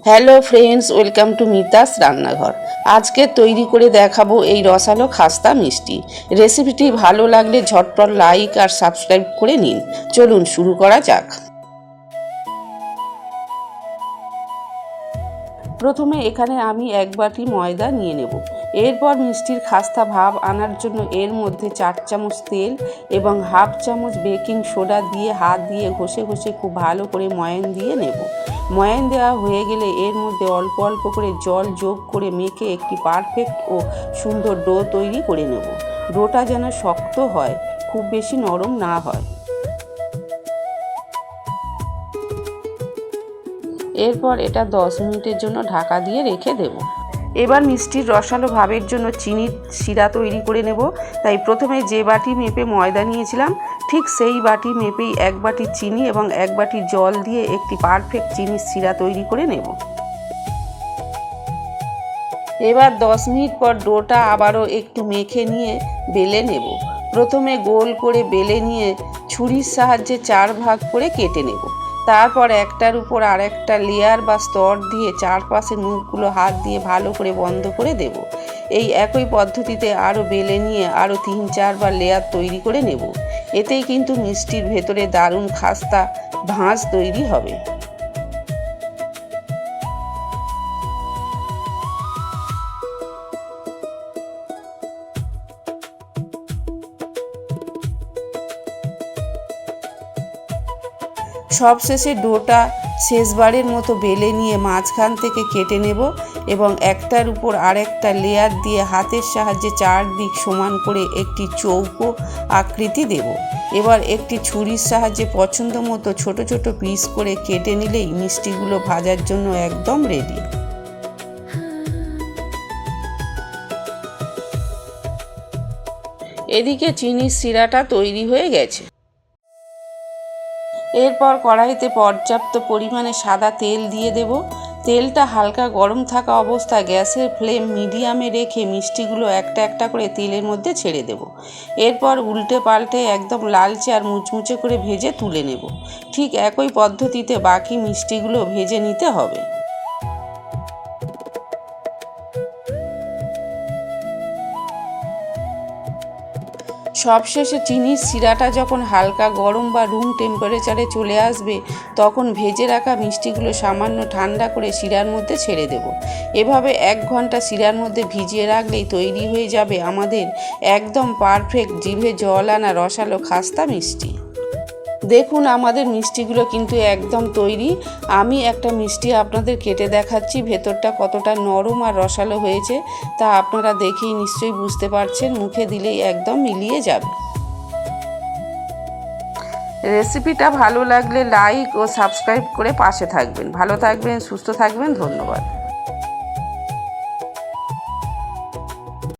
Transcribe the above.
Hello friends, welcome to Mita's রান্নাঘর। আজকে তৈরি করে দেখাবো এই রসালো খাস্তা মিষ্টি। রেসিপিটি ভালো লাগলে ঝটপট লাইক আর সাবস্ক্রাইব করে নিন। চলুন শুরু করা যাক। প্রথমে এখানে আমি 1 বাটি ময়দা নিয়ে নেব। এরপর মিষ্টির খাস্তা ভাব আনার জন্য এর মধ্যে 4 চামচ তেল এবং হাফ চামচ বেকিং সোডা দিয়ে হাত দিয়ে ঘষে ঘষে খুব ভালো করে ময়ান দিয়ে নেব। ময়ান দেওয়া হয়ে গেলে এর মধ্যে অল্প অল্প করে জল যোগ করে মেখে একটি পারফেক্ট ও সুন্দর ডো তৈরি করে নেব। ডোটা যেন শক্ত হয়, খুব বেশি নরম না হয়। এরপর এটা 10 মিনিটের জন্য ঢাকা দিয়ে রেখে দেব। এবার মিষ্টির রসালো ভাবের জন্য চিনির শিরা তৈরি করে নেব। তাই প্রথমে যে বাটি মেপে ময়দা নিয়েছিলাম ঠিক সেই বাটি মেপেই 1 বাটি চিনি এবং 1 বাটি জল দিয়ে একটি পারফেক্ট চিনির শিরা তৈরি করে নেব। এবার 10 মিনিট পর ডোটা আবারও একটু মেখে নিয়ে বেলে নেব। প্রথমে গোল করে বেলে নিয়ে ছুরির সাহায্যে 4 ভাগ করে কেটে নেব। তারপর একটার উপর আরেকটা লেয়ার বা স্তর দিয়ে চারপাশের মুখগুলো হাত দিয়ে ভালো করে বন্ধ করে দেব। এই একই পদ্ধতিতে আরও বেলে নিয়ে আরও 3-4 বার লেয়ার তৈরি করে নেব। এতেই কিন্তু মিষ্টির ভেতরে দারুণ খাস্তা ভাঁজ তৈরি হবে। সবশেষে ডোটা শেষবারের মতো বেলে নিয়ে মাঝখান থেকে কেটে নেব এবং একটার উপর আরেকটা লেয়ার দিয়ে হাতের সাহায্যে চারদিক সমান করে একটি চৌকো আকৃতি দেব। এবার একটি ছুরির সাহায্যে পছন্দ মতো ছোট ছোট পিস করে কেটে নিলেই মিষ্টিগুলো ভাজার জন্য একদম রেডি। এদিকে চিনির শিরাটা তৈরি হয়ে গেছে। এরপর কড়াইতে পর্যাপ্ত পরিমাণে সাদা তেল দিয়ে দেব। তেলটা হালকা গরম থাকা অবস্থায় গ্যাসের ফ্লেম মিডিয়ামে রেখে মিষ্টিগুলো একটা একটা করে তেলের মধ্যে ছেড়ে দেব। এরপর উল্টে পাল্টে একদম লালচে আর মুচমুচে করে ভেজে তুলে নেব। ঠিক একই পদ্ধতিতে বাকি মিষ্টিগুলো ভেজে নিতে হবে। সবশেষে চিনির শিরাটা যখন হালকা গরম বা রুম টেম্পারেচারে চলে আসবে তখন ভেজে রাখা মিষ্টিগুলো সামান্য ঠান্ডা করে শিরার মধ্যে ছেড়ে দেব। এভাবে 1 ঘন্টা শিরার মধ্যে ভিজিয়ে রাখলেই তৈরি হয়ে যাবে আমাদের একদম পারফেক্ট জিভে জল আনা রসালো খাস্তা মিষ্টি। দেখুন আমাদের মিষ্টিগুলো কিন্তু একদম তৈরি। আমি একটা মিষ্টি আপনাদের কেটে দেখাচ্ছি, ভেতরটা কতটা নরম আর রসালো হয়েছে তা আপনারা দেখেই নিশ্চয়ই বুঝতে পারছেন। মুখে দিলেই একদম মিলিয়ে যাবে। রেসিপিটা ভালো লাগলে লাইক ও সাবস্ক্রাইব করে পাশে থাকবেন। ভালো থাকবেন, সুস্থ থাকবেন। ধন্যবাদ।